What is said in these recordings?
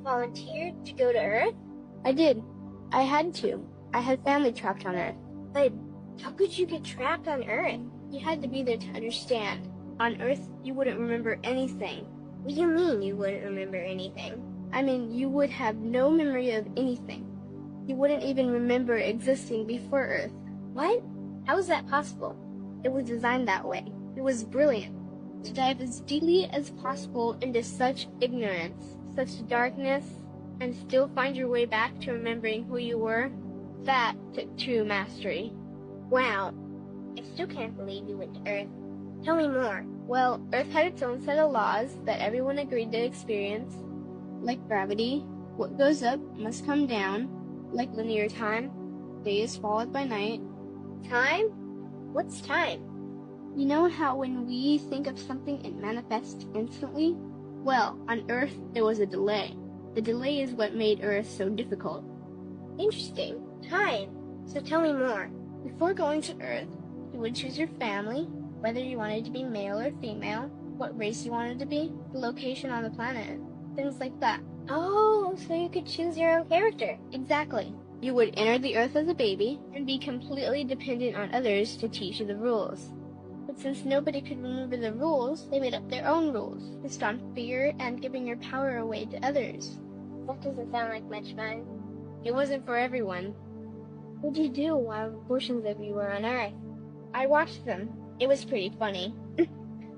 volunteered to go to Earth? I did. I had to. I had family trapped on Earth. But how could you get trapped on Earth? You had to be there to understand. On Earth, you wouldn't remember anything. What do you mean you wouldn't remember anything? I mean, you would have no memory of anything. You wouldn't even remember existing before Earth. What? How is that possible? It was designed that way. It was brilliant. To dive as deeply as possible into such ignorance, such darkness, and still find your way back to remembering who you were, that took true mastery. Wow. I still can't believe you went to Earth. Tell me more. Well, Earth had its own set of laws that everyone agreed to experience. Like gravity, what goes up must come down. Like linear time, day is followed by night. Time? What's time? You know how when we think of something it manifests instantly? Well, on Earth there was a delay. The delay is what made Earth so difficult. Interesting. Time. So tell me more. Before going to Earth, you would choose your family, whether you wanted to be male or female, what race you wanted to be, the location on the planet, things like that. Oh, so you could choose your own character. Exactly. You would enter the Earth as a baby and be completely dependent on others to teach you the rules. But since nobody could remember the rules, they made up their own rules, based on fear and giving your power away to others. That doesn't sound like much fun. It wasn't for everyone. What did you do while portions of you were on Earth? I watched them. It was pretty funny.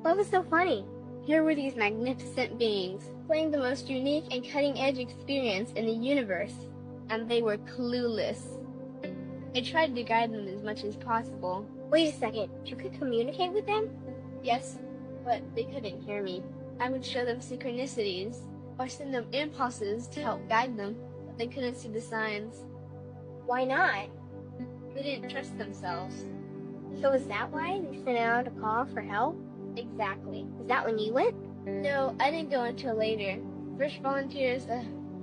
What was so funny? Here were these magnificent beings, playing the most unique and cutting-edge experience in the universe, and they were clueless. I tried to guide them as much as possible. Wait a second, you could communicate with them? Yes, but they couldn't hear me. I would show them synchronicities, or send them impulses to help guide them, but they couldn't see the signs. Why not? They didn't trust themselves. So is that why they sent out a call for help? Exactly. Is that when you went? No, I didn't go until later. First volunteers,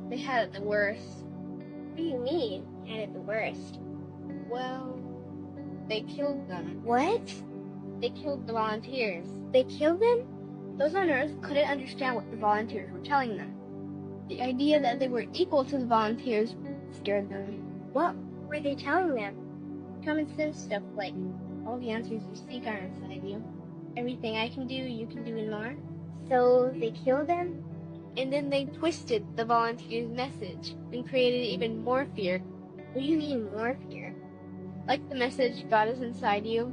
they had it the worst. What do you mean, had it the worst? Well, they killed them. What? They killed the volunteers. They killed them? Those on Earth couldn't understand what the volunteers were telling them. The idea that they were equal to the volunteers scared them. What were they telling them? Common sense stuff like, all the answers you seek are inside you. Everything I can do, you can do and more. So they killed them? And then they twisted the volunteers' message and created even more fear. What do you mean more fear? Like the message, God is inside you,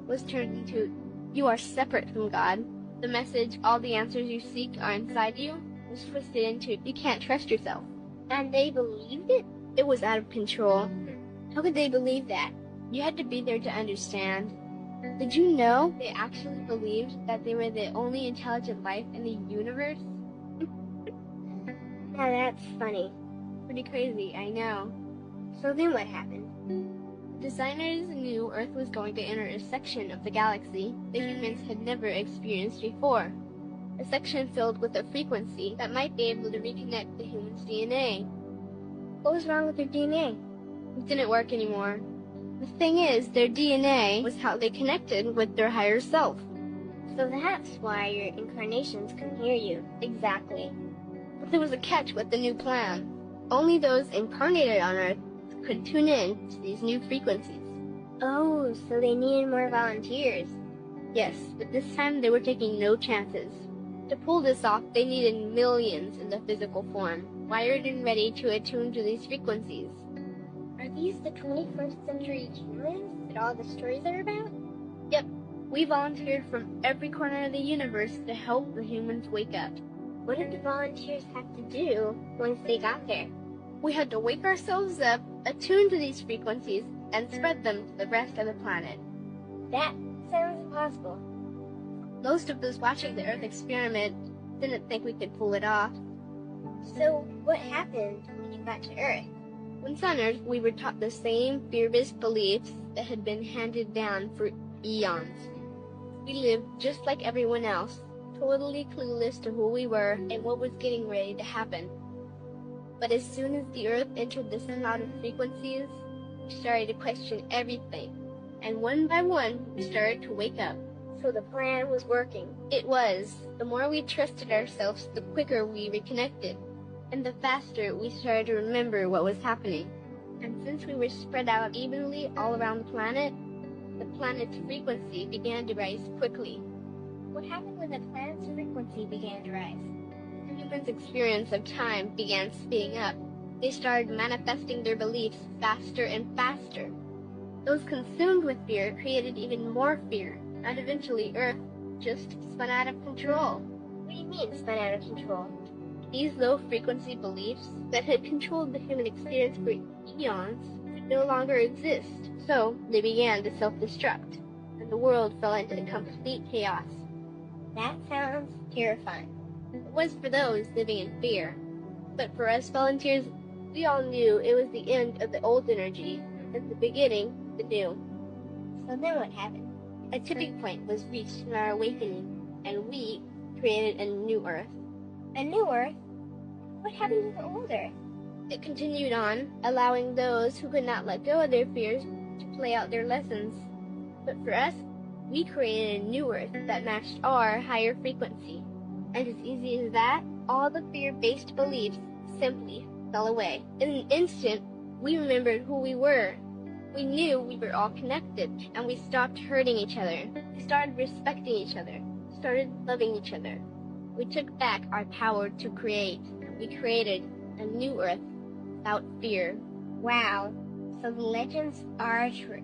was turned into, you are separate from God. The message, all the answers you seek are inside you, was twisted into, you can't trust yourself. And they believed it? It was out of control. How could they believe that? You had to be there to understand. Did you know they actually believed that they were the only intelligent life in the universe? Now that's funny. Pretty crazy, I know. So then what happened? Designers knew Earth was going to enter a section of the galaxy the humans had never experienced before. A section filled with a frequency that might be able to reconnect the human's DNA. What was wrong with their DNA? It didn't work anymore. The thing is, their DNA was how they connected with their higher self. So that's why your incarnations couldn't hear you. Exactly. But there was a catch with the new plan. Only those incarnated on Earth could tune in to these new frequencies. Oh, so they needed more volunteers. Yes, but this time they were taking no chances. To pull this off, they needed millions in the physical form, wired and ready to attune to these frequencies. Are these the 21st century humans that all the stories are about? Yep, we volunteered from every corner of the universe to help the humans wake up. What did the volunteers have to do once they got there? We had to wake ourselves up, attune to these frequencies, and spread them to the rest of the planet. That sounds impossible. Most of those watching the Earth experiment didn't think we could pull it off. So what happened when you got to Earth? Once on Earth, we were taught the same fear-based beliefs that had been handed down for eons. We lived just like everyone else, totally clueless to who we were and what was getting ready to happen. But as soon as the Earth entered this cloud of frequencies, we started to question everything. And one by one, we started to wake up. So the plan was working. It was. The more we trusted ourselves, the quicker we reconnected. And the faster we started to remember what was happening. And since we were spread out evenly all around the planet's frequency began to rise quickly. What happened when the planet's frequency began to rise? The humans' experience of time began speeding up. They started manifesting their beliefs faster and faster. Those consumed with fear created even more fear, and eventually Earth just spun out of control. What do you mean, spun out of control? These low-frequency beliefs that had controlled the human experience for eons no longer exist, so they began to self-destruct, and the world fell into complete chaos. That sounds terrifying. It was for those living in fear, but for us volunteers, we all knew it was the end of the old energy and the beginning of the new. So then what happened? A tipping point was reached in our awakening, and we created a new Earth. A new Earth? What happened to the old Earth? It continued on, allowing those who could not let go of their fears to play out their lessons. But for us, we created a new Earth that matched our higher frequency. And as easy as that, all the fear-based beliefs simply fell away. In an instant, we remembered who we were. We knew we were all connected, and we stopped hurting each other. We started respecting each other, started loving each other. We took back our power to create. We created a new Earth without fear. Wow, so the legends are true.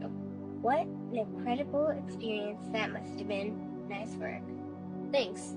What an incredible experience that must have been. Nice work. Thanks.